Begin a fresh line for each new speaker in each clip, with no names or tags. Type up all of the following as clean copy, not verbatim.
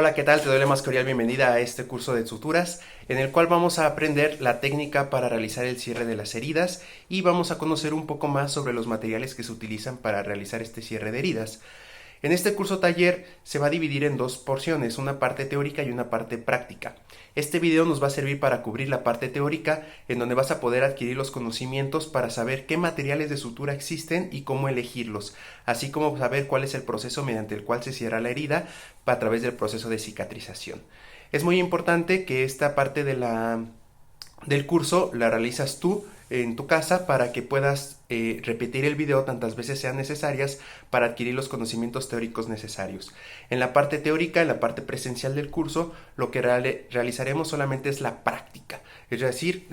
Hola, ¿qué tal? Te doy la más cordial bienvenida a este curso de suturas, en el cual vamos a aprender la técnica para realizar el cierre de las heridas y vamos a conocer un poco más sobre los materiales que se utilizan para realizar este cierre de heridas. En este curso taller se va a dividir en dos porciones, una parte teórica y una parte práctica. Este video nos va a servir para cubrir la parte teórica, en donde vas a poder adquirir los conocimientos para saber qué materiales de sutura existen y cómo elegirlos, así como saber cuál es el proceso mediante el cual se cierra la herida a través del proceso de cicatrización. Es muy importante que esta parte del curso la realizas tú en tu casa para que puedas repetir el video tantas veces sean necesarias para adquirir los conocimientos teóricos necesarios. En la parte teórica, en la parte presencial del curso, lo que realizaremos solamente es la práctica, es decir,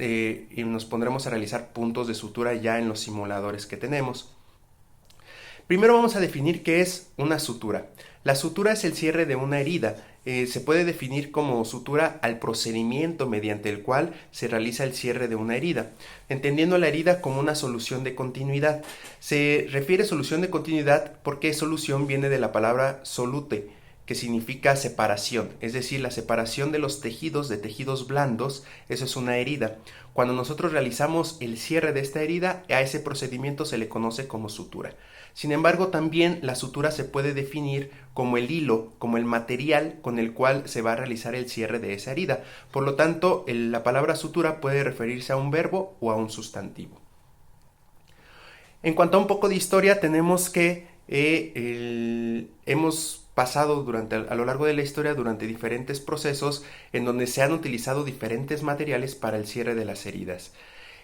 nos pondremos a realizar puntos de sutura ya en los simuladores que tenemos. Primero vamos a definir qué es una sutura. La sutura es el cierre de una herida. Se puede definir como sutura al procedimiento mediante el cual se realiza el cierre de una herida, entendiendo la herida como una solución de continuidad. Se refiere solución de continuidad porque solución viene de la palabra solute, que significa separación, es decir, la separación de los tejidos de tejidos blandos. Eso es una herida. Cuando nosotros realizamos el cierre de esta herida, a ese procedimiento se le conoce como sutura. Sin embargo, también la sutura se puede definir como el hilo, como el material con el cual se va a realizar el cierre de esa herida. Por lo tanto, la palabra sutura puede referirse a un verbo o a un sustantivo. En cuanto a un poco de historia, tenemos que hemos pasado a lo largo de la historia durante diferentes procesos en donde se han utilizado diferentes materiales para el cierre de las heridas.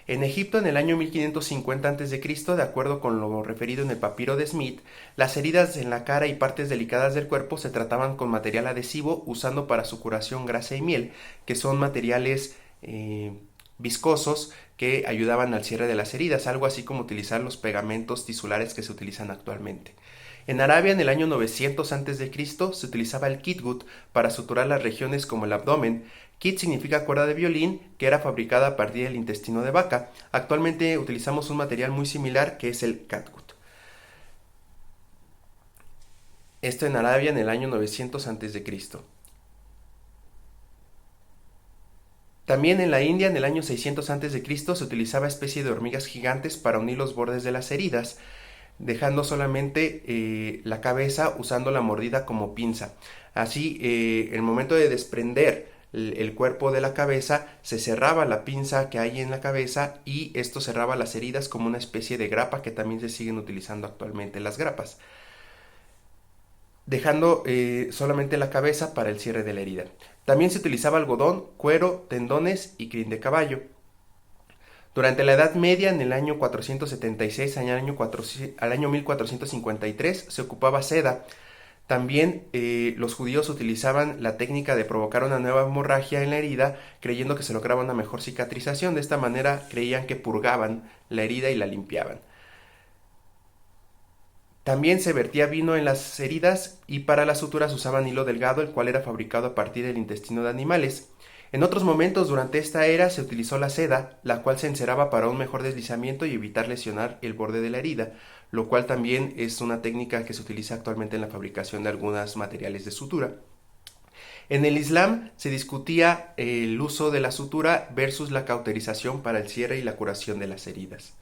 En Egipto, en el año 1550 a.C., de acuerdo con lo referido en el papiro de Smith, las heridas en la cara y partes delicadas del cuerpo se trataban con material adhesivo usando para su curación grasa y miel, que son materiales viscosos que ayudaban al cierre de las heridas, algo así como utilizar los pegamentos tisulares que se utilizan actualmente. En Arabia, en el año 900 a.C., se utilizaba el kitgut para suturar las regiones como el abdomen. Kit significa cuerda de violín, que era fabricada a partir del intestino de vaca. Actualmente utilizamos un material muy similar que es el catgut. Esto en Arabia en el año 900 a.C. También en la India, en el año 600 a.C., se utilizaba especie de hormigas gigantes para unir los bordes de las heridas, dejando solamente la cabeza usando la mordida como pinza. Así, el momento de desprender el cuerpo de la cabeza, se cerraba la pinza que hay en la cabeza y esto cerraba las heridas como una especie de grapa que también se siguen utilizando actualmente las grapas, dejando solamente la cabeza para el cierre de la herida. También se utilizaba algodón, cuero, tendones y crin de caballo. Durante la Edad Media, en el año 476 al año 1453, se ocupaba seda. También los judíos utilizaban la técnica de provocar una nueva hemorragia en la herida, creyendo que se lograba una mejor cicatrización. De esta manera creían que purgaban la herida y la limpiaban. También se vertía vino en las heridas y para las suturas usaban hilo delgado, el cual era fabricado a partir del intestino de animales. En otros momentos durante esta era se utilizó la seda, la cual se enceraba para un mejor deslizamiento y evitar lesionar el borde de la herida, lo cual también es una técnica que se utiliza actualmente en la fabricación de algunos materiales de sutura. En el Islam se discutía el uso de la sutura versus la cauterización para el cierre y la curación de las heridas.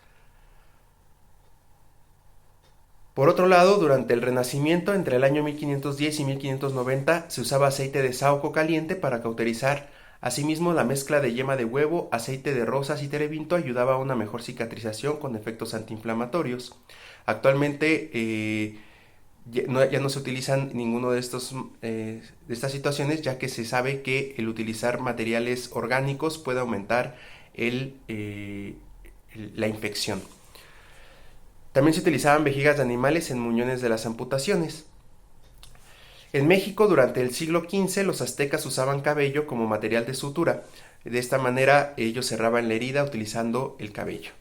Por otro lado, durante el Renacimiento, entre el año 1510 y 1590, se usaba aceite de saúco caliente para cauterizar. Asimismo, la mezcla de yema de huevo, aceite de rosas y terebinto ayudaba a una mejor cicatrización con efectos antiinflamatorios. Actualmente ya no se utilizan ninguno de estas situaciones, ya que se sabe que el utilizar materiales orgánicos puede aumentar la infección. También se utilizaban vejigas de animales en muñones de las amputaciones. En México, durante el siglo XV, los aztecas usaban cabello como material de sutura. De esta manera, ellos cerraban la herida utilizando el cabello.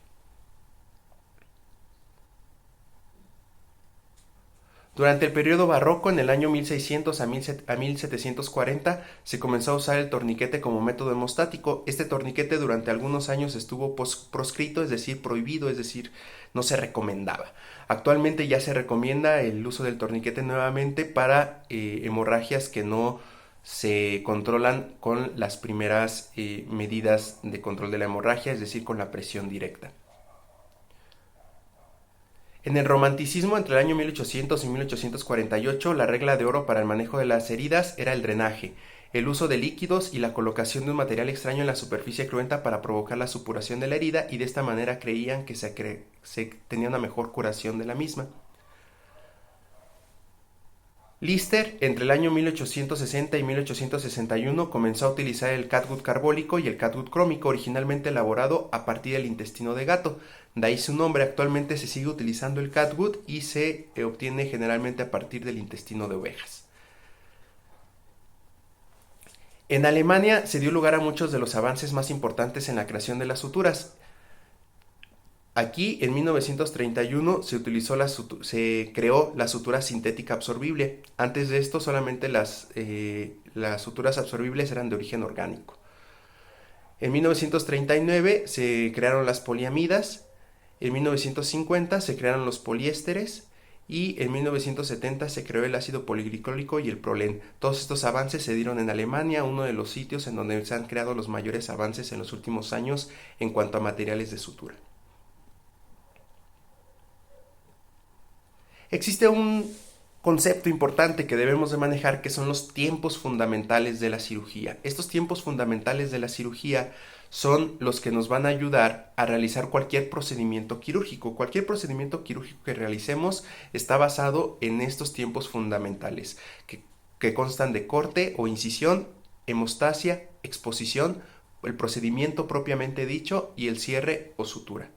Durante el periodo barroco, en el año 1600 a 1740, se comenzó a usar el torniquete como método hemostático. Este torniquete durante algunos años estuvo proscrito, es decir, prohibido, es decir, no se recomendaba. Actualmente ya se recomienda el uso del torniquete nuevamente para hemorragias que no se controlan con las primeras medidas de control de la hemorragia, es decir, con la presión directa. En el romanticismo, entre el año 1800 y 1848, la regla de oro para el manejo de las heridas era el drenaje, el uso de líquidos y la colocación de un material extraño en la superficie cruenta para provocar la supuración de la herida, y de esta manera creían que se tenía una mejor curación de la misma. Lister, entre el año 1860 y 1861, comenzó a utilizar el catgut carbólico y el catgut crómico, originalmente elaborado a partir del intestino de gato. De ahí su nombre. Actualmente se sigue utilizando el catgut y se obtiene generalmente a partir del intestino de ovejas. En Alemania se dio lugar a muchos de los avances más importantes en la creación de las suturas. Aquí, en 1931, se creó la sutura sintética absorbible. Antes de esto, solamente las suturas absorbibles eran de origen orgánico. En 1939 se crearon las poliamidas. En 1950 se crearon los poliésteres. Y en 1970 se creó el ácido poliglicólico y el prolén. Todos estos avances se dieron en Alemania, uno de los sitios en donde se han creado los mayores avances en los últimos años en cuanto a materiales de sutura. Existe un concepto importante que debemos de manejar, que son los tiempos fundamentales de la cirugía. Estos tiempos fundamentales de la cirugía son los que nos van a ayudar a realizar cualquier procedimiento quirúrgico. Cualquier procedimiento quirúrgico que realicemos está basado en estos tiempos fundamentales, que constan de corte o incisión, hemostasia, exposición, el procedimiento propiamente dicho y el cierre o sutura.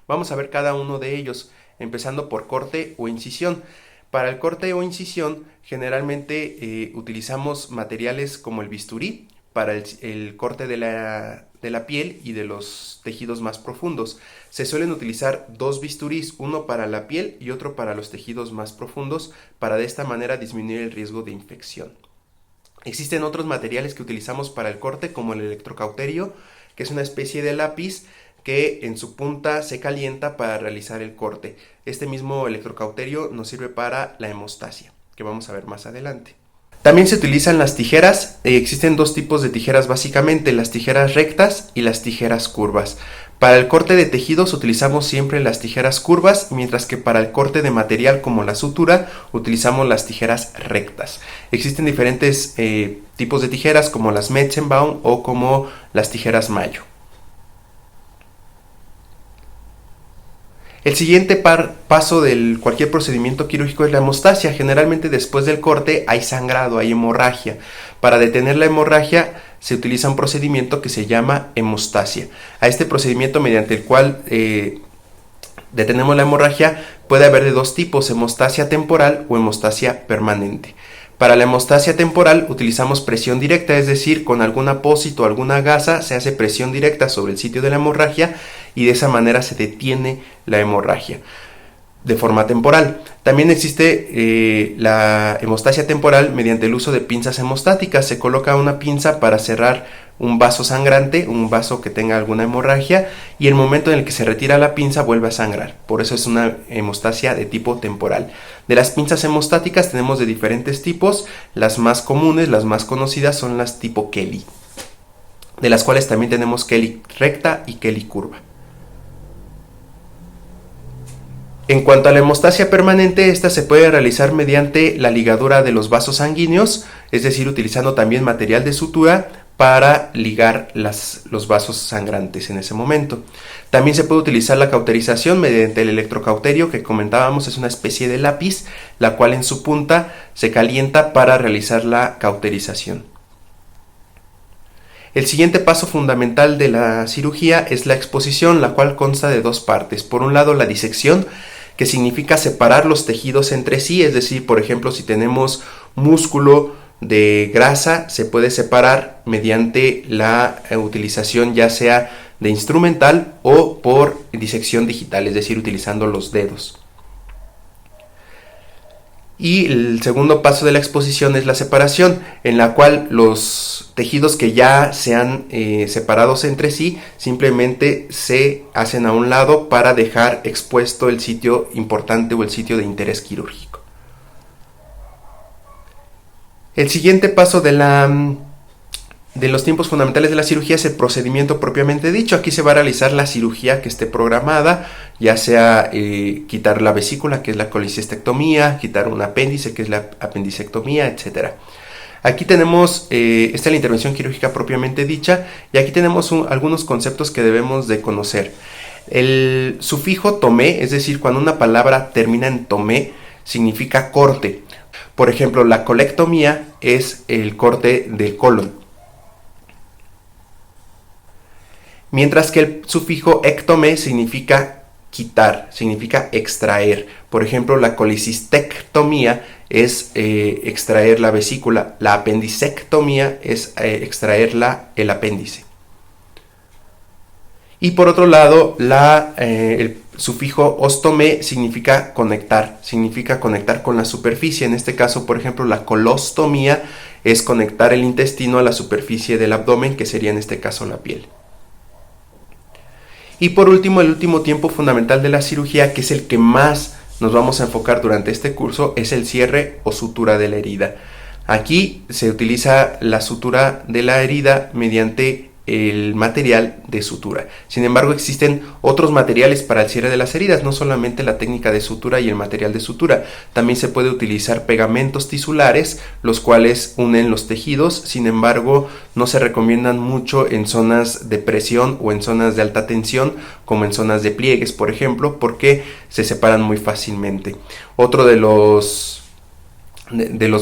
Vamos a ver cada uno de ellos, empezando por corte o incisión. Para el corte o incisión, generalmente utilizamos materiales como el bisturí para el corte de la piel y de los tejidos más profundos. Se suelen utilizar dos bisturís, uno para la piel y otro para los tejidos más profundos, para de esta manera disminuir el riesgo de infección. Existen otros materiales que utilizamos para el corte, como el electrocauterio, que es una especie de lápiz que en su punta se calienta para realizar el corte. Este mismo electrocauterio nos sirve para la hemostasia, que vamos a ver más adelante. También se utilizan las tijeras. Existen dos tipos de tijeras básicamente, las tijeras rectas y las tijeras curvas. Para el corte de tejidos utilizamos siempre las tijeras curvas, mientras que para el corte de material como la sutura utilizamos las tijeras rectas. Existen diferentes tipos de tijeras, como las Metzenbaum o como las tijeras Mayo. El siguiente paso de cualquier procedimiento quirúrgico es la hemostasia. Generalmente después del corte hay sangrado, hay hemorragia. Para detener la hemorragia se utiliza un procedimiento que se llama hemostasia. A este procedimiento, mediante el cual detenemos la hemorragia, puede haber de dos tipos: hemostasia temporal o hemostasia permanente. Para la hemostasia temporal utilizamos presión directa, es decir, con algún apósito o alguna gasa se hace presión directa sobre el sitio de la hemorragia y de esa manera se detiene la hemorragia de forma temporal. También existe la hemostasia temporal mediante el uso de pinzas hemostáticas. Se coloca una pinza para cerrar un vaso sangrante, un vaso que tenga alguna hemorragia, y el momento en el que se retira la pinza vuelve a sangrar. Por eso es una hemostasia de tipo temporal. De las pinzas hemostáticas tenemos de diferentes tipos. Las más comunes, las más conocidas, son las tipo Kelly, de las cuales también tenemos Kelly recta y Kelly curva. En cuanto a la hemostasia permanente, esta se puede realizar mediante la ligadura de los vasos sanguíneos, es decir, utilizando también material de sutura para ligar los vasos sangrantes en ese momento. También se puede utilizar la cauterización mediante el electrocauterio, que comentábamos es una especie de lápiz, la cual en su punta se calienta para realizar la cauterización. El siguiente paso fundamental de la cirugía es la exposición, la cual consta de dos partes. Por un lado, la disección, que significa separar los tejidos entre sí, es decir, por ejemplo, si tenemos músculo de grasa, se puede separar mediante la utilización ya sea de instrumental o por disección digital, es decir, utilizando los dedos. Y el segundo paso de la exposición es la separación, en la cual los tejidos que ya se han separados entre sí simplemente se hacen a un lado para dejar expuesto el sitio importante o el sitio de interés quirúrgico. El siguiente paso de los tiempos fundamentales de la cirugía es el procedimiento propiamente dicho. Aquí se va a realizar la cirugía que esté programada, ya sea quitar la vesícula, que es la colecistectomía, quitar un apéndice, que es la apendicectomía, etc. Aquí tenemos, esta es la intervención quirúrgica propiamente dicha, y aquí tenemos algunos conceptos que debemos de conocer. El sufijo tomé, es decir, cuando una palabra termina en tomé, significa corte. Por ejemplo, la colectomía es el corte del colon. Mientras que el sufijo ectomé significa quitar, significa extraer. Por ejemplo, la colecistectomía es extraer la vesícula, la apendicectomía es extraer el apéndice. Y por otro lado, el sufijo ostomé significa conectar con la superficie. En este caso, por ejemplo, la colostomía es conectar el intestino a la superficie del abdomen, que sería en este caso la piel. Y por último, el último tiempo fundamental de la cirugía, que es el que más nos vamos a enfocar durante este curso, es el cierre o sutura de la herida. Aquí se utiliza la sutura de la herida mediante el material de sutura. Sin embargo, existen otros materiales para el cierre de las heridas, no solamente la técnica de sutura y el material de sutura. También se puede utilizar pegamentos tisulares, los cuales unen los tejidos. Sin embargo, no se recomiendan mucho en zonas de presión o en zonas de alta tensión, como en zonas de pliegues, por ejemplo, porque se separan muy fácilmente. Otro de los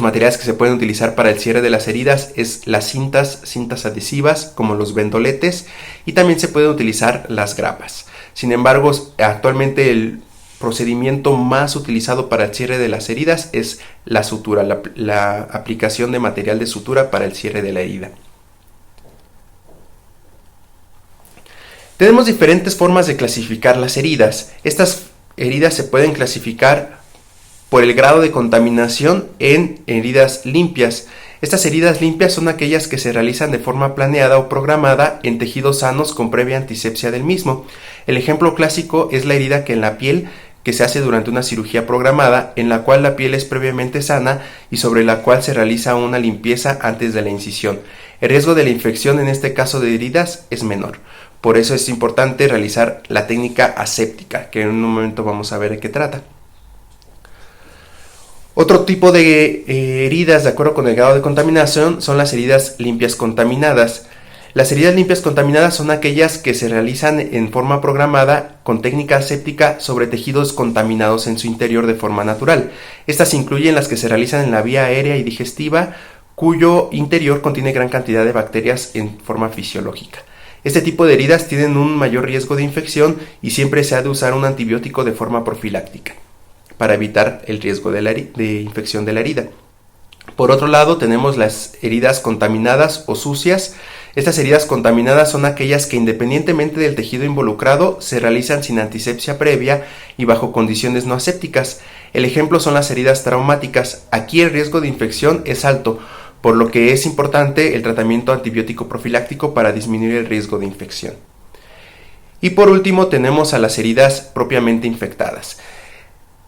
materiales que se pueden utilizar para el cierre de las heridas es las cintas adhesivas, como los vendoletes, y también se pueden utilizar las grapas. Sin embargo, actualmente el procedimiento más utilizado para el cierre de las heridas es la sutura, la aplicación de material de sutura para el cierre de la herida. Tenemos diferentes formas de clasificar las heridas. Estas heridas se pueden clasificar por el grado de contaminación en heridas limpias. Estas heridas limpias son aquellas que se realizan de forma planeada o programada en tejidos sanos con previa antisepsia del mismo. El ejemplo clásico es la herida en la piel que se hace durante una cirugía programada, en la cual la piel es previamente sana y sobre la cual se realiza una limpieza antes de la incisión. El riesgo de la infección en este caso de heridas es menor. Por eso es importante realizar la técnica aséptica, que en un momento vamos a ver de qué trata. Otro tipo de heridas, de acuerdo con el grado de contaminación, son las heridas limpias contaminadas. Las heridas limpias contaminadas son aquellas que se realizan en forma programada con técnica aséptica sobre tejidos contaminados en su interior de forma natural. Estas incluyen las que se realizan en la vía aérea y digestiva, cuyo interior contiene gran cantidad de bacterias en forma fisiológica. Este tipo de heridas tienen un mayor riesgo de infección y siempre se ha de usar un antibiótico de forma profiláctica para evitar el riesgo de infección de la herida. Por otro lado, tenemos las heridas contaminadas o sucias. Estas heridas contaminadas son aquellas que, independientemente del tejido involucrado, se realizan sin antisepsia previa y bajo condiciones no asépticas. El ejemplo son las heridas traumáticas. Aquí el riesgo de infección es alto, por lo que es importante el tratamiento antibiótico profiláctico para disminuir el riesgo de infección. Y por último, tenemos a las heridas propiamente infectadas.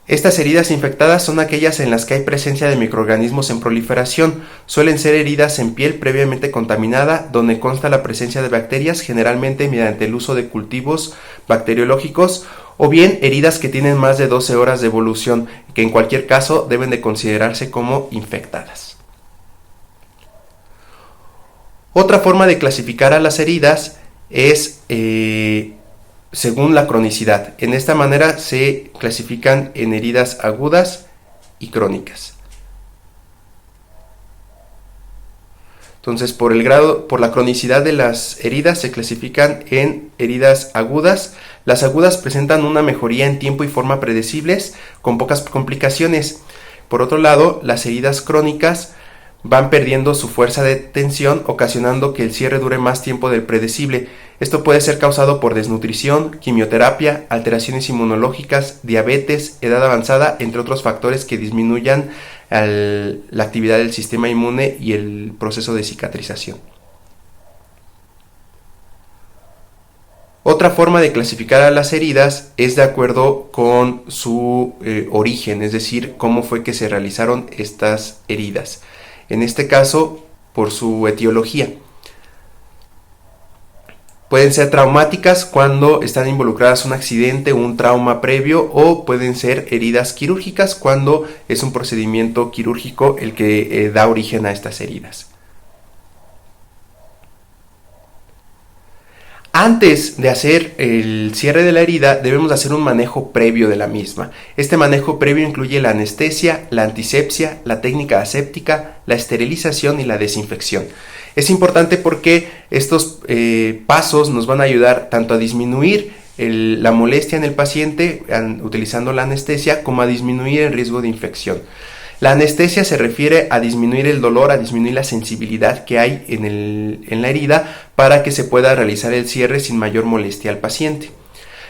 Estas heridas infectadas son aquellas en las que hay presencia de microorganismos en proliferación. Suelen ser heridas en piel previamente contaminada, donde consta la presencia de bacterias, generalmente mediante el uso de cultivos bacteriológicos, o bien heridas que tienen más de 12 horas de evolución, que en cualquier caso deben de considerarse como infectadas. Otra forma de clasificar a las heridas es según la cronicidad. En esta manera se clasifican en heridas agudas y crónicas. Entonces, por la cronicidad de las heridas se clasifican en heridas agudas. Las agudas presentan una mejoría en tiempo y forma predecibles, con pocas complicaciones. Por otro lado, las heridas crónicas van perdiendo su fuerza de tensión, ocasionando que el cierre dure más tiempo del predecible. Esto puede ser causado por desnutrición, quimioterapia, alteraciones inmunológicas, diabetes, edad avanzada, entre otros factores que disminuyan la actividad del sistema inmune y el proceso de cicatrización. Otra forma de clasificar a las heridas es de acuerdo con su origen, es decir, cómo fue que se realizaron estas heridas. en este caso por su etiología. Pueden ser traumáticas cuando están involucradas un accidente o un trauma previo, o pueden ser heridas quirúrgicas cuando es un procedimiento quirúrgico el que da origen a estas heridas. Antes de hacer el cierre de la herida, debemos hacer un manejo previo de la misma. Este manejo previo incluye la anestesia, la antisepsia, la técnica aséptica, la esterilización y la desinfección. Es importante porque estos pasos nos van a ayudar tanto a disminuir la molestia en el paciente utilizando la anestesia, como a disminuir el riesgo de infección. La anestesia se refiere a disminuir el dolor, a disminuir la sensibilidad que hay en la herida para que se pueda realizar el cierre sin mayor molestia al paciente.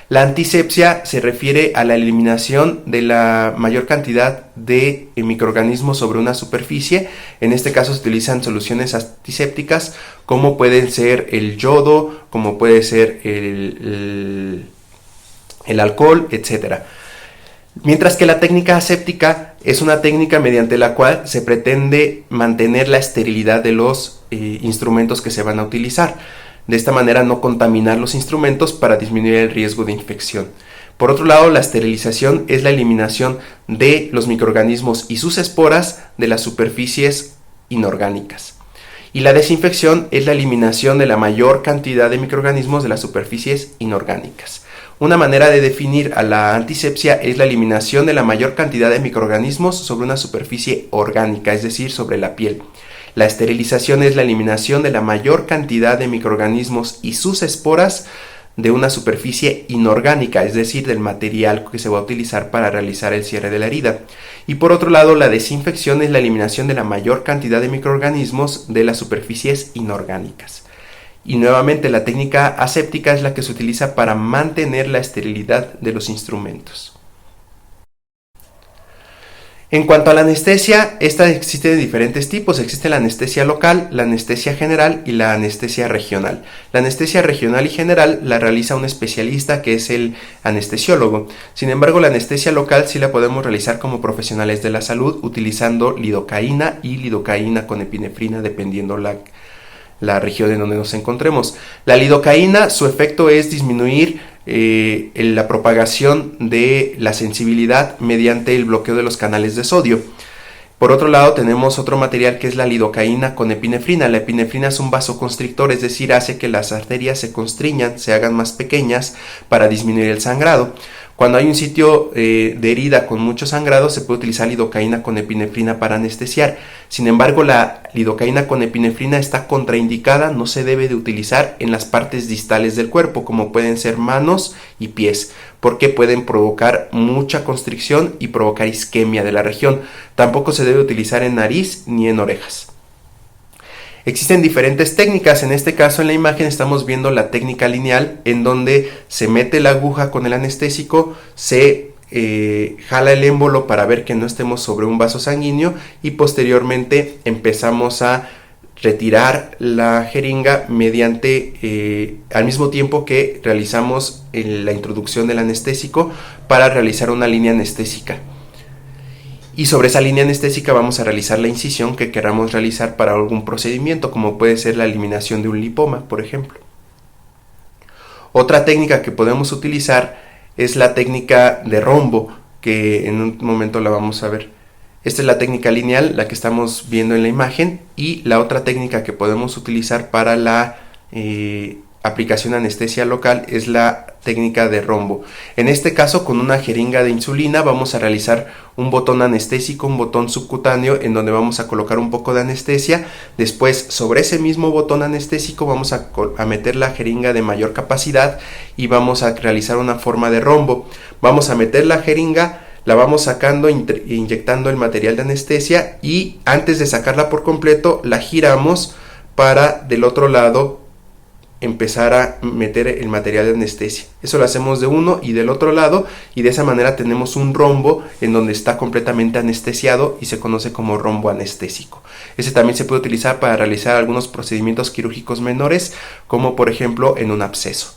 La antisepsia se refiere a la eliminación de la mayor cantidad de microorganismos sobre una superficie. En este caso se utilizan soluciones antisépticas como pueden ser el yodo, como puede ser el alcohol, etc. Mientras que la técnica aséptica es una técnica mediante la cual se pretende mantener la esterilidad de los instrumentos que se van a utilizar. De esta manera no contaminar los instrumentos para disminuir el riesgo de infección. Por otro lado, la esterilización es la eliminación de los microorganismos y sus esporas de las superficies inorgánicas. Y la desinfección es la eliminación de la mayor cantidad de microorganismos de las superficies inorgánicas. Una manera de definir a la antisepsia es la eliminación de la mayor cantidad de microorganismos sobre una superficie orgánica, es decir, sobre la piel. La esterilización es la eliminación de la mayor cantidad de microorganismos y sus esporas de una superficie inorgánica, es decir, del material que se va a utilizar para realizar el cierre de la herida. Y por otro lado, la desinfección es la eliminación de la mayor cantidad de microorganismos de las superficies inorgánicas. Y nuevamente la técnica aséptica es la que se utiliza para mantener la esterilidad de los instrumentos. En cuanto a la anestesia, esta existe de diferentes tipos. Existe la anestesia local, la anestesia general y la anestesia regional. La anestesia regional y general la realiza un especialista que es el anestesiólogo. Sin embargo, la anestesia local sí la podemos realizar como profesionales de la salud utilizando lidocaína y lidocaína con epinefrina dependiendo la región en donde nos encontremos. La lidocaína, su efecto es disminuir la propagación de la sensibilidad mediante el bloqueo de los canales de sodio. Por otro lado, tenemos otro material que es la lidocaína con epinefrina. La epinefrina es un vasoconstrictor, es decir, hace que las arterias se constriñan, se hagan más pequeñas para disminuir el sangrado. Cuando hay un sitio de herida con mucho sangrado, se puede utilizar lidocaína con epinefrina para anestesiar. Sin embargo, la lidocaína con epinefrina está contraindicada, no se debe de utilizar en las partes distales del cuerpo, como pueden ser manos y pies, porque pueden provocar mucha constricción y provocar isquemia de la región. Tampoco se debe utilizar en nariz ni en orejas. Existen diferentes técnicas. En este caso, en la imagen estamos viendo la técnica lineal, en donde se mete la aguja con el anestésico, se jala el émbolo para ver que no estemos sobre un vaso sanguíneo y posteriormente empezamos a retirar la jeringa mediante al mismo tiempo que realizamos la introducción del anestésico para realizar una línea anestésica. Y sobre esa línea anestésica vamos a realizar la incisión que queramos realizar para algún procedimiento, como puede ser la eliminación de un lipoma, por ejemplo. Otra técnica que podemos utilizar es la técnica de rombo, que en un momento la vamos a ver. Esta es la técnica lineal, la que estamos viendo en la imagen, y la otra técnica que podemos utilizar para la aplicación de anestesia local es la técnica de rombo. En este caso, con una jeringa de insulina vamos a realizar un botón anestésico, un botón subcutáneo en donde vamos a colocar un poco de anestesia. Después, sobre ese mismo botón anestésico vamos a meter la jeringa de mayor capacidad y vamos a realizar una forma de rombo. Vamos a meter la jeringa, la vamos sacando, inyectando el material de anestesia, y antes de sacarla por completo la giramos para del otro lado empezar a meter el material de anestesia. Eso lo hacemos de uno y del otro lado, y de esa manera tenemos un rombo en donde está completamente anestesiado y se conoce como rombo anestésico. Ese también se puede utilizar para realizar algunos procedimientos quirúrgicos menores, como por ejemplo en un absceso.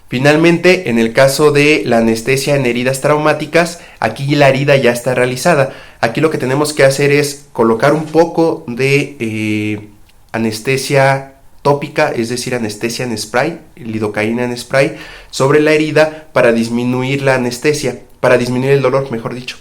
Finalmente, en el caso de la anestesia en heridas traumáticas, aquí la herida ya está realizada. Aquí lo que tenemos que hacer es colocar un poco de anestesia tópica, es decir, anestesia en spray, lidocaína en spray, sobre la herida para disminuir la anestesia, para disminuir el dolor, mejor dicho.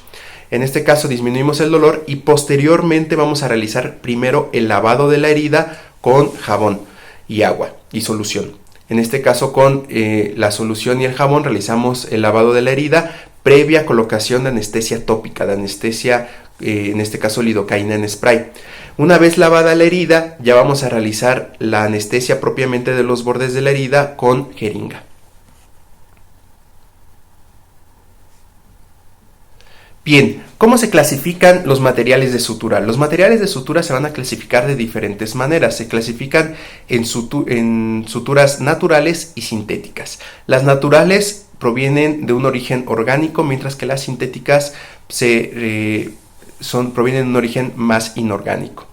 En este caso disminuimos el dolor y posteriormente vamos a realizar primero el lavado de la herida con jabón y agua y solución. En este caso con la solución y el jabón realizamos el lavado de la herida previa colocación de anestesia tópica, de anestesia, en este caso lidocaína en spray. Una vez lavada la herida, ya vamos a realizar la anestesia propiamente de los bordes de la herida con jeringa. Bien, ¿cómo se clasifican los materiales de sutura? Los materiales de sutura se van a clasificar de diferentes maneras. Se clasifican en suturas naturales y sintéticas. Las naturales provienen de un origen orgánico, mientras que las sintéticas provienen de un origen más inorgánico.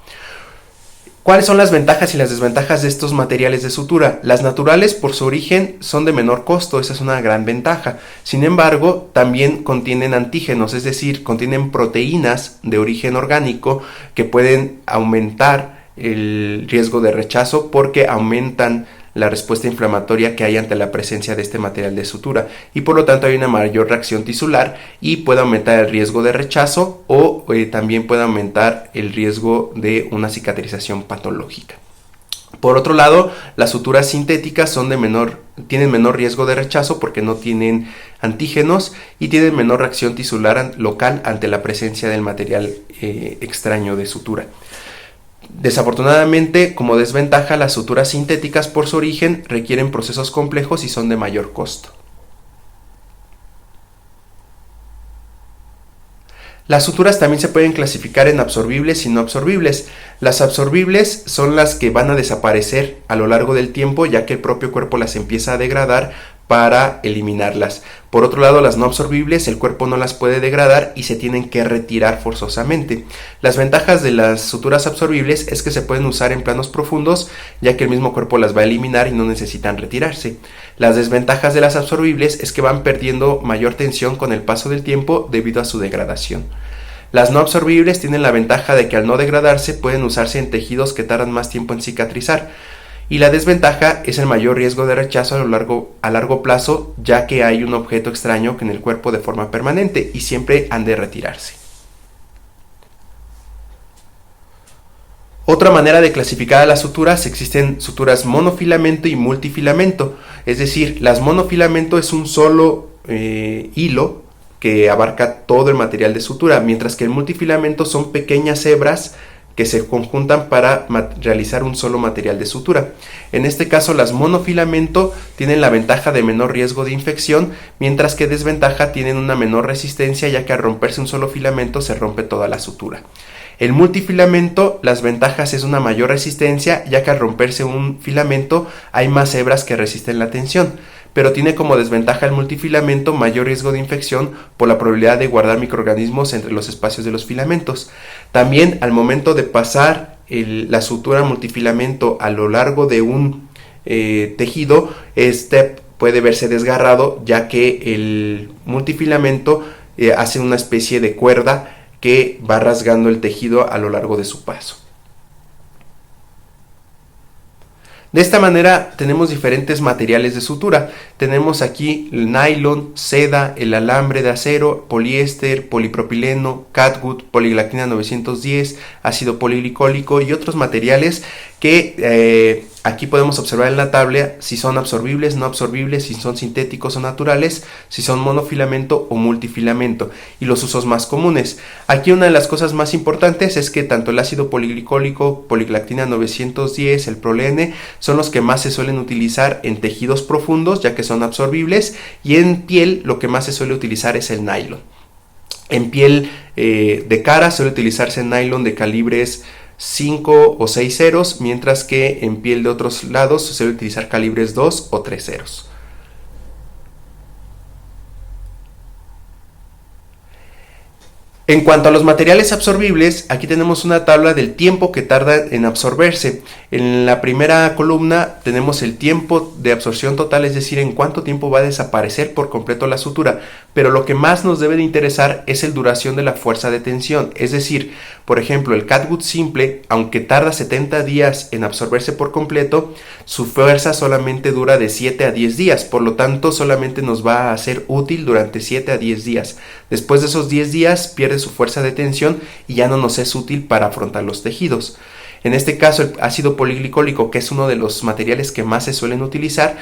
¿Cuáles son las ventajas y las desventajas de estos materiales de sutura? Las naturales, por su origen, son de menor costo, esa es una gran ventaja. Sin embargo, también contienen antígenos, es decir, contienen proteínas de origen orgánico que pueden aumentar el riesgo de rechazo porque aumentan la respuesta inflamatoria que hay ante la presencia de este material de sutura y por lo tanto hay una mayor reacción tisular y puede aumentar el riesgo de rechazo o también puede aumentar el riesgo de una cicatrización patológica. Por otro lado, las suturas sintéticas tienen menor riesgo de rechazo porque no tienen antígenos y tienen menor reacción tisular local ante la presencia del material extraño de sutura. Desafortunadamente, como desventaja, las suturas sintéticas por su origen requieren procesos complejos y son de mayor costo. Las suturas también se pueden clasificar en absorbibles y no absorbibles. Las absorbibles son las que van a desaparecer a lo largo del tiempo, ya que el propio cuerpo las empieza a degradar para eliminarlas. Por otro lado, las no absorbibles, el cuerpo no las puede degradar y se tienen que retirar forzosamente. Las ventajas de las suturas absorbibles es que se pueden usar en planos profundos, ya que el mismo cuerpo las va a eliminar y no necesitan retirarse. Las desventajas de las absorbibles es que van perdiendo mayor tensión con el paso del tiempo debido a su degradación. Las no absorbibles tienen la ventaja de que al no degradarse pueden usarse en tejidos que tardan más tiempo en cicatrizar. Y la desventaja es el mayor riesgo de rechazo a largo plazo, ya que hay un objeto extraño en el cuerpo de forma permanente y siempre han de retirarse. Otra manera de clasificar a las suturas: existen suturas monofilamento y multifilamento. Es decir, las monofilamento es un solo hilo que abarca todo el material de sutura, mientras que el multifilamento son pequeñas hebras que se conjuntan para realizar un solo material de sutura. En este caso, las monofilamento tienen la ventaja de menor riesgo de infección, mientras que desventaja tienen una menor resistencia, ya que al romperse un solo filamento se rompe toda la sutura. El multifilamento, las ventajas es una mayor resistencia, ya que al romperse un filamento hay más hebras que resisten la tensión, pero tiene como desventaja el multifilamento mayor riesgo de infección por la probabilidad de guardar microorganismos entre los espacios de los filamentos. También al momento de pasar la sutura multifilamento a lo largo de un tejido, este puede verse desgarrado, ya que el multifilamento hace una especie de cuerda que va rasgando el tejido a lo largo de su paso. De esta manera tenemos diferentes materiales de sutura. Tenemos aquí el nylon, seda, el alambre de acero, poliéster, polipropileno, catgut, poliglactina 910, ácido poliricólico y otros materiales que aquí podemos observar en la tabla si son absorbibles, no absorbibles, si son sintéticos o naturales, si son monofilamento o multifilamento y los usos más comunes. Aquí una de las cosas más importantes es que tanto el ácido poliricólico, poliglactina 910, el prolene son los que más se suelen utilizar en tejidos profundos, ya que son absorbibles, y en piel lo que más se suele utilizar es el nylon. En piel de cara suele utilizarse nylon de calibres 5 o 6 ceros, mientras que en piel de otros lados se suele utilizar calibres 2 o 3 ceros. En cuanto a los materiales absorbibles, aquí tenemos una tabla del tiempo que tarda en absorberse. En la primera columna tenemos el tiempo de absorción total, es decir, en cuánto tiempo va a desaparecer por completo la sutura, pero lo que más nos debe de interesar es el duración de la fuerza de tensión, es decir, por ejemplo, el catgut simple, aunque tarda 70 días en absorberse por completo, su fuerza solamente dura de 7 a 10 días, por lo tanto solamente nos va a ser útil durante 7 a 10 días. Después de esos 10 días pierde su fuerza de tensión y ya no nos es útil para afrontar los tejidos. En este caso, el ácido poliglicólico, que es uno de los materiales que más se suelen utilizar,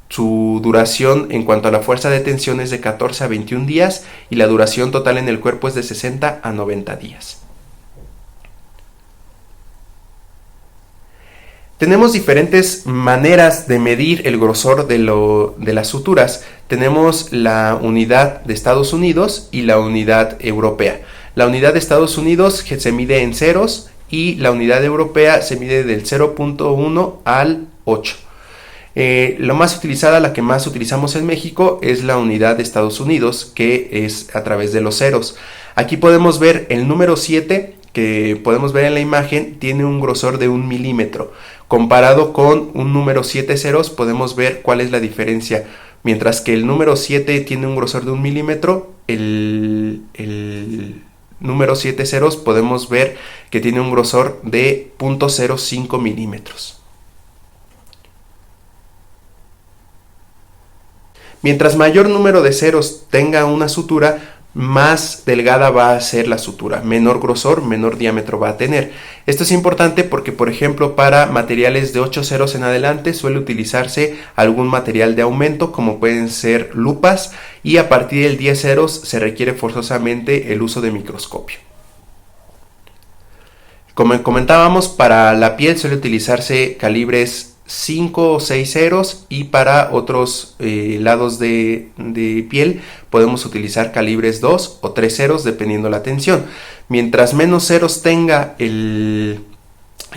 su duración en cuanto a la fuerza de tensión es de 14 a 21 días y la duración total en el cuerpo es de 60 a 90 días. Tenemos diferentes maneras de medir el grosor de las suturas. Tenemos la unidad de Estados Unidos y la unidad europea. La unidad de Estados Unidos se mide en ceros y la unidad europea se mide del 0.1 al 8. La más utilizada, la que más utilizamos en México, es la unidad de Estados Unidos, que es a través de los ceros. Aquí podemos ver el número 7, que podemos ver en la imagen, tiene un grosor de 1 milímetro. Comparado con un número 7 ceros, podemos ver cuál es la diferencia. Mientras que el número 7 tiene un grosor de 1 milímetro, el número 7 ceros podemos ver que tiene un grosor de 0.05 milímetros. Mientras mayor número de ceros tenga una sutura, más delgada va a ser la sutura, menor grosor, menor diámetro va a tener. Esto es importante porque, por ejemplo, para materiales de 8 ceros en adelante suele utilizarse algún material de aumento, como pueden ser lupas, y a partir del 10 ceros se requiere forzosamente el uso de microscopio. Como comentábamos, para la piel suele utilizarse calibres 5 o 6 ceros y para otros lados de piel podemos utilizar calibres 2 o 3 ceros dependiendo la tensión. Mientras menos ceros tenga el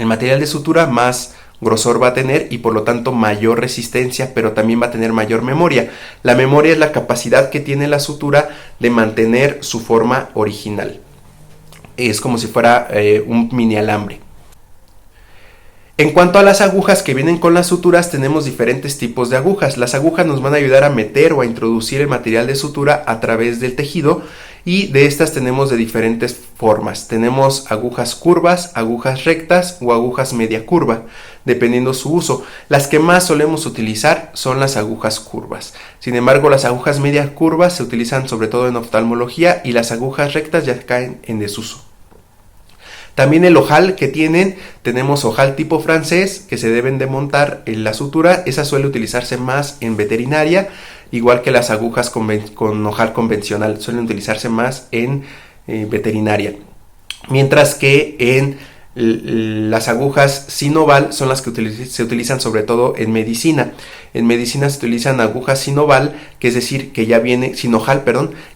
material de sutura, más grosor va a tener y por lo tanto mayor resistencia, pero también va a tener mayor memoria. La memoria es la capacidad que tiene la sutura de mantener su forma original. Es como si fuera un mini alambre. En cuanto a las agujas que vienen con las suturas, tenemos diferentes tipos de agujas. Las agujas nos van a ayudar a meter o a introducir el material de sutura a través del tejido y de estas tenemos de diferentes formas. Tenemos agujas curvas, agujas rectas o agujas media curva, dependiendo su uso. Las que más solemos utilizar son las agujas curvas. Sin embargo, las agujas media curvas se utilizan sobre todo en oftalmología y las agujas rectas ya caen en desuso. También el ojal que tenemos ojal tipo francés que se deben de montar en la sutura. Esa suele utilizarse más en veterinaria, igual que las agujas con ojal convencional suelen utilizarse más en veterinaria. Mientras que en las agujas sin oval son las que se utilizan sobre todo en medicina. En medicina se utilizan agujas sin oval, que es decir, sin ojal,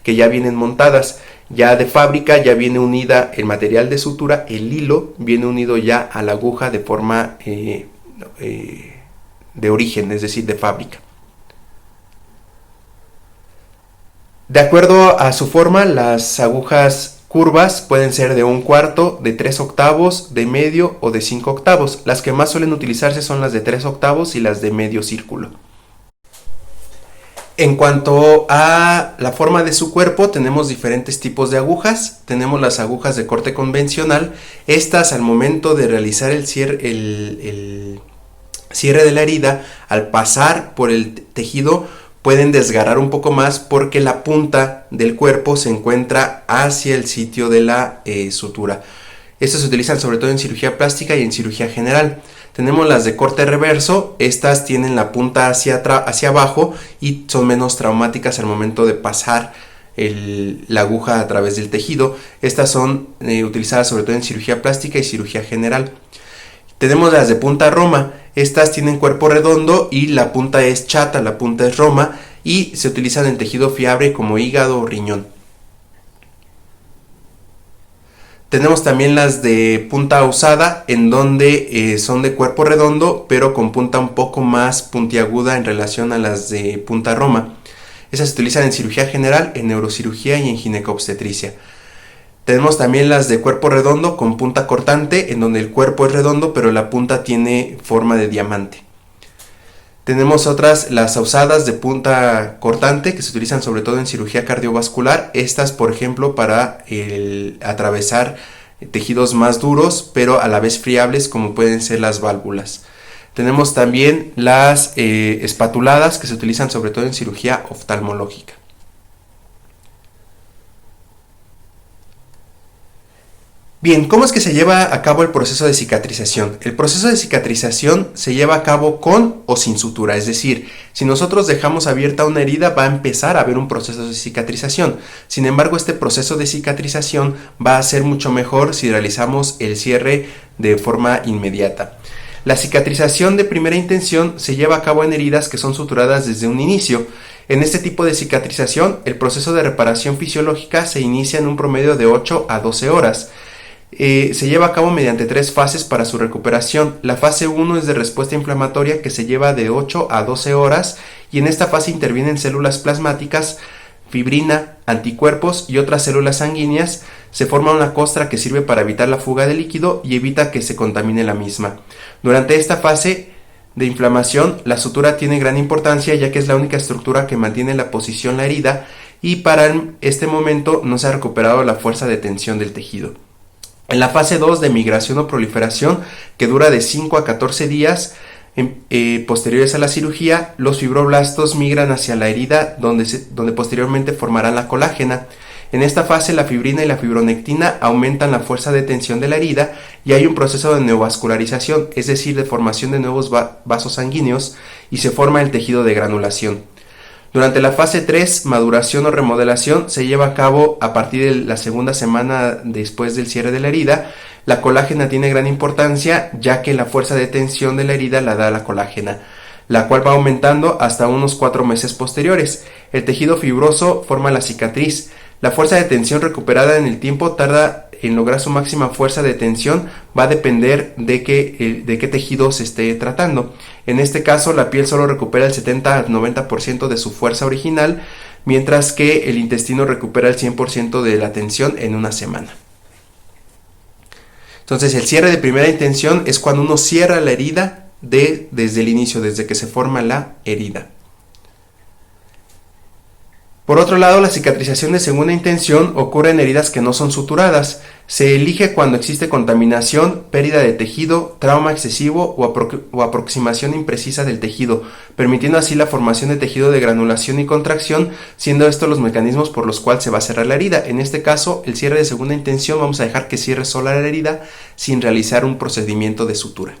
que ya vienen montadas. Ya de fábrica ya viene unida el material de sutura, el hilo viene unido ya a la aguja de forma de origen, es decir, de fábrica. De acuerdo a su forma, las agujas curvas pueden ser de 1/4, de 3 octavos, de medio o de 5 octavos. Las que más suelen utilizarse son las de 3 octavos y las de medio círculo. En cuanto a la forma de su cuerpo, tenemos diferentes tipos de agujas. Tenemos las agujas de corte convencional. Estas, al momento de realizar el cierre de la herida, al pasar por el tejido, pueden desgarrar un poco más porque la punta del cuerpo se encuentra hacia el sitio de la sutura. Estas se utilizan sobre todo en cirugía plástica y en cirugía general. Tenemos las de corte reverso, estas tienen la punta hacia abajo y son menos traumáticas al momento de pasar la aguja a través del tejido. Estas son utilizadas sobre todo en cirugía plástica y cirugía general. Tenemos las de punta roma, estas tienen cuerpo redondo y la punta es chata, la punta es roma y se utilizan en tejido fiable como hígado o riñón. Tenemos también las de punta usada, en donde son de cuerpo redondo, pero con punta un poco más puntiaguda en relación a las de punta roma. Esas se utilizan en cirugía general, en neurocirugía y en ginecobstetricia. Tenemos también las de cuerpo redondo con punta cortante, en donde el cuerpo es redondo pero la punta tiene forma de diamante. Tenemos otras, las sausadas de punta cortante, que se utilizan sobre todo en cirugía cardiovascular. Estas, por ejemplo, para atravesar tejidos más duros, pero a la vez friables, como pueden ser las válvulas. Tenemos también las espatuladas, que se utilizan sobre todo en cirugía oftalmológica. Bien, ¿cómo es que se lleva a cabo el proceso de cicatrización? El proceso de cicatrización se lleva a cabo con o sin sutura, es decir, si nosotros dejamos abierta una herida va a empezar a haber un proceso de cicatrización. Sin embargo, este proceso de cicatrización va a ser mucho mejor si realizamos el cierre de forma inmediata. La cicatrización de primera intención se lleva a cabo en heridas que son suturadas desde un inicio. En este tipo de cicatrización, el proceso de reparación fisiológica se inicia en un promedio de 8 a 12 horas. Se lleva a cabo mediante 3 fases para su recuperación. La fase 1 es de respuesta inflamatoria, que se lleva de 8 a 12 horas, y en esta fase intervienen células plasmáticas, fibrina, anticuerpos y otras células sanguíneas. Se forma una costra que sirve para evitar la fuga de líquido y evita que se contamine la misma. Durante esta fase de inflamación, la sutura tiene gran importancia, ya que es la única estructura que mantiene la posición la herida, y para este momento no se ha recuperado la fuerza de tensión del tejido. En la fase 2 de migración o proliferación, que dura de 5 a 14 días posteriores a la cirugía, los fibroblastos migran hacia la herida, donde posteriormente formarán la colágena. En esta fase, la fibrina y la fibronectina aumentan la fuerza de tensión de la herida y hay un proceso de neovascularización, es decir, de formación de nuevos vasos sanguíneos, y se forma el tejido de granulación. Durante la fase 3, maduración o remodelación, se lleva a cabo a partir de la segunda semana después del cierre de la herida. La colágena tiene gran importancia, ya que la fuerza de tensión de la herida la da la colágena, la cual va aumentando hasta unos 4 meses posteriores. El tejido fibroso forma la cicatriz. La fuerza de tensión recuperada en el tiempo tarda en lograr su máxima fuerza de tensión, va a depender de qué tejido se esté tratando. En este caso, la piel solo recupera el 70 al 90% de su fuerza original, mientras que el intestino recupera el 100% de la tensión en una semana. Entonces, el cierre de primera intención es cuando uno cierra la herida desde el inicio, desde que se forma la herida. Por otro lado, la cicatrización de segunda intención ocurre en heridas que no son suturadas. Se elige cuando existe contaminación, pérdida de tejido, trauma excesivo o aproximación imprecisa del tejido, permitiendo así la formación de tejido de granulación y contracción, siendo estos los mecanismos por los cuales se va a cerrar la herida. En este caso, el cierre de segunda intención vamos a dejar que cierre sola la herida sin realizar un procedimiento de sutura.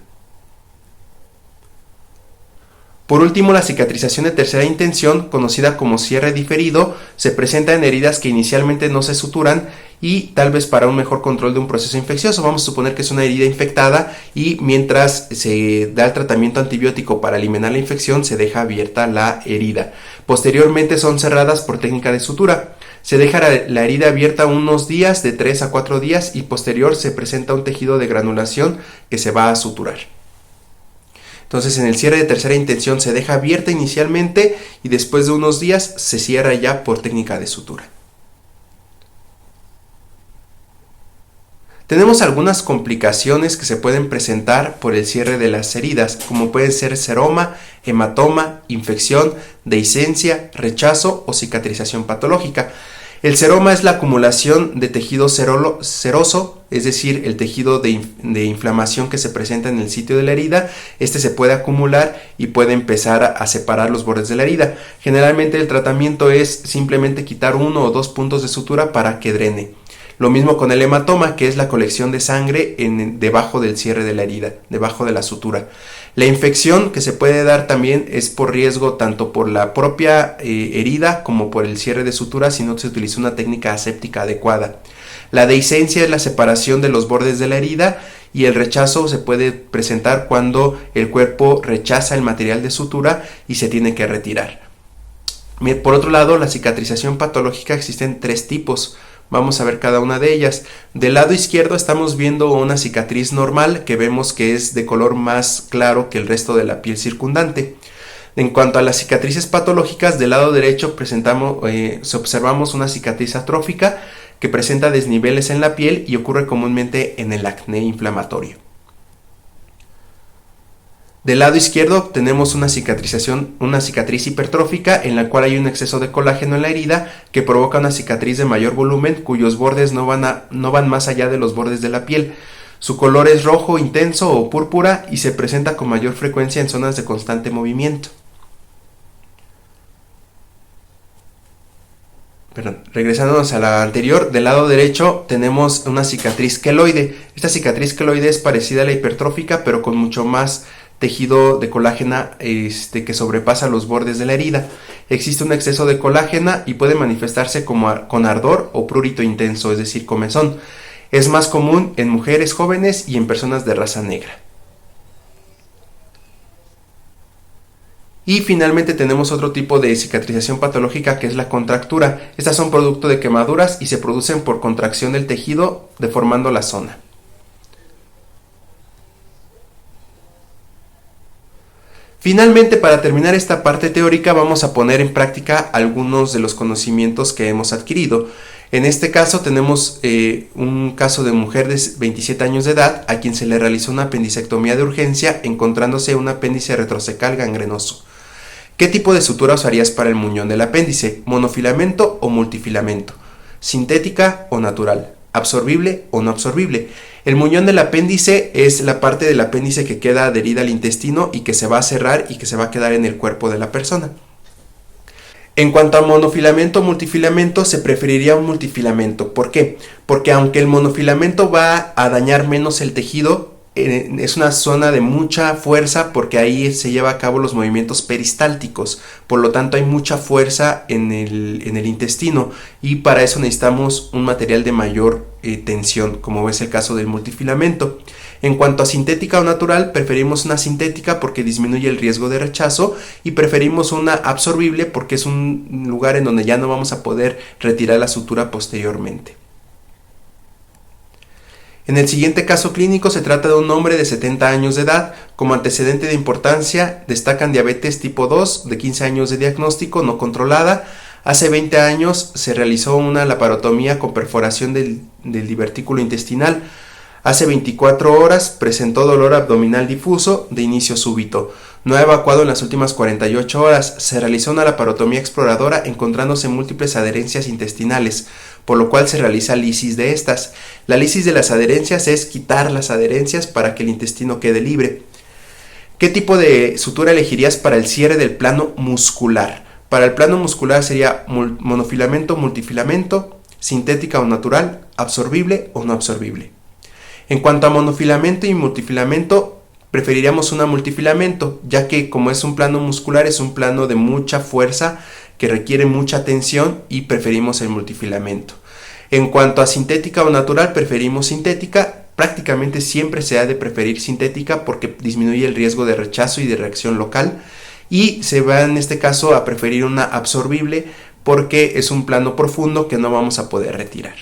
Por último, la cicatrización de tercera intención, conocida como cierre diferido, se presenta en heridas que inicialmente no se suturan y tal vez para un mejor control de un proceso infeccioso. Vamos a suponer que es una herida infectada y mientras se da el tratamiento antibiótico para eliminar la infección, se deja abierta la herida. Posteriormente son cerradas por técnica de sutura. Se deja la herida abierta unos días, de 3 a 4 días, y posterior se presenta un tejido de granulación que se va a suturar. Entonces, en el cierre de tercera intención se deja abierta inicialmente y después de unos días se cierra ya por técnica de sutura. Tenemos algunas complicaciones que se pueden presentar por el cierre de las heridas, como pueden ser seroma, hematoma, infección, dehiscencia, rechazo o cicatrización patológica. El seroma es la acumulación de tejido seroso, es decir, el tejido de inflamación que se presenta en el sitio de la herida. Este se puede acumular y puede empezar a separar los bordes de la herida. Generalmente el tratamiento es simplemente quitar 1 o 2 puntos de sutura para que drene. Lo mismo con el hematoma, que es la colección de sangre debajo del cierre de la herida, debajo de la sutura. La infección que se puede dar también es por riesgo tanto por la propia herida como por el cierre de sutura si no se utiliza una técnica aséptica adecuada. La dehiscencia es la separación de los bordes de la herida y el rechazo se puede presentar cuando el cuerpo rechaza el material de sutura y se tiene que retirar. Por otro lado, la cicatrización patológica existen 3 tipos. Vamos a ver cada una de ellas. Del lado izquierdo estamos viendo una cicatriz normal que vemos que es de color más claro que el resto de la piel circundante. En cuanto a las cicatrices patológicas, del lado derecho observamos una cicatriz atrófica que presenta desniveles en la piel y ocurre comúnmente en el acné inflamatorio. Del lado izquierdo tenemos una cicatriz hipertrófica en la cual hay un exceso de colágeno en la herida que provoca una cicatriz de mayor volumen cuyos bordes no van más allá de los bordes de la piel. Su color es rojo intenso o púrpura y se presenta con mayor frecuencia en zonas de constante movimiento. Regresándonos a la anterior, del lado derecho tenemos una cicatriz queloide. Esta cicatriz queloide es parecida a la hipertrófica, pero con mucho más tejido de colágena que sobrepasa los bordes de la herida. Existe un exceso de colágena y puede manifestarse con ardor o prurito intenso, es decir, comezón. Es más común en mujeres jóvenes y en personas de raza negra. Y finalmente tenemos otro tipo de cicatrización patológica que es la contractura. Estas son producto de quemaduras y se producen por contracción del tejido deformando la zona. Finalmente, para terminar esta parte teórica, vamos a poner en práctica algunos de los conocimientos que hemos adquirido. En este caso tenemos un caso de mujer de 27 años de edad a quien se le realizó una apendicectomía de urgencia encontrándose un apéndice retrocecal gangrenoso. ¿Qué tipo de sutura usarías para el muñón del apéndice? ¿Monofilamento o multifilamento? ¿Sintética o natural? ¿Absorbible o no absorbible? El muñón del apéndice es la parte del apéndice que queda adherida al intestino y que se va a cerrar y que se va a quedar en el cuerpo de la persona. En cuanto a monofilamento o multifilamento, se preferiría un multifilamento. ¿Por qué? Porque aunque el monofilamento va a dañar menos el tejido, es una zona de mucha fuerza porque ahí se lleva a cabo los movimientos peristálticos, por lo tanto hay mucha fuerza en el intestino y para eso necesitamos un material de mayor tensión, como es el caso del multifilamento. En cuanto a sintética o natural, preferimos una sintética porque disminuye el riesgo de rechazo y preferimos una absorbible porque es un lugar en donde ya no vamos a poder retirar la sutura posteriormente. En el siguiente caso clínico se trata de un hombre de 70 años de edad. Como antecedente de importancia destacan diabetes tipo 2 de 15 años de diagnóstico no controlada. Hace 20 años se realizó una laparotomía con perforación del divertículo intestinal. Hace 24 horas presentó dolor abdominal difuso de inicio súbito. No ha evacuado en las últimas 48 horas. Se realizó una laparotomía exploradora encontrándose múltiples adherencias intestinales, por lo cual se realiza lisis de estas. La lisis de las adherencias es quitar las adherencias para que el intestino quede libre. ¿Qué tipo de sutura elegirías para el cierre del plano muscular? Para el plano muscular sería monofilamento, multifilamento, sintética o natural, absorbible o no absorbible. En cuanto a monofilamento y multifilamento, preferiríamos una multifilamento, ya que como es un plano muscular, es un plano de mucha fuerza que requiere mucha tensión y preferimos el multifilamento. En cuanto a sintética o natural, preferimos sintética. Prácticamente siempre se ha de preferir sintética porque disminuye el riesgo de rechazo y de reacción local, y se va en este caso a preferir una absorbible porque es un plano profundo que no vamos a poder retirar.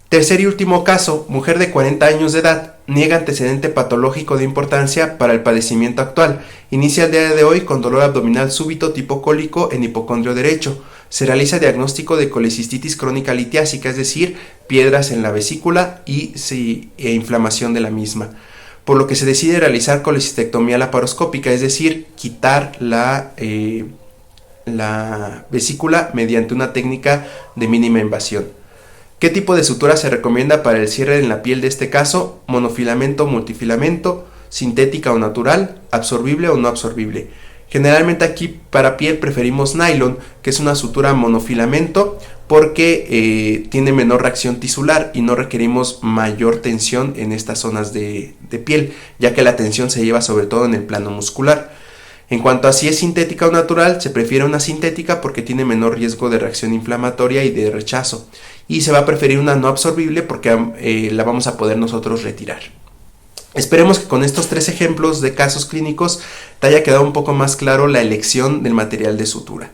Tercer y último caso, mujer de 40 años de edad, niega antecedente patológico de importancia para el padecimiento actual. Inicia el día de hoy con dolor abdominal súbito tipo cólico en hipocondrio derecho. Se realiza diagnóstico de colecistitis crónica litiásica, es decir, piedras en la vesícula e inflamación de la misma. Por lo que se decide realizar colecistectomía laparoscópica, es decir, quitar la vesícula mediante una técnica de mínima invasión. ¿Qué tipo de sutura se recomienda para el cierre en la piel de este caso? Monofilamento, multifilamento, sintética o natural, absorbible o no absorbible. Generalmente aquí para piel preferimos nylon, que es una sutura monofilamento porque tiene menor reacción tisular y no requerimos mayor tensión en estas zonas de piel, ya que la tensión se lleva sobre todo en el plano muscular. En cuanto a si es sintética o natural, se prefiere una sintética porque tiene menor riesgo de reacción inflamatoria y de rechazo. Y se va a preferir una no absorbible porque la vamos a poder nosotros retirar. Esperemos que con estos 3 ejemplos de casos clínicos te haya quedado un poco más claro la elección del material de sutura.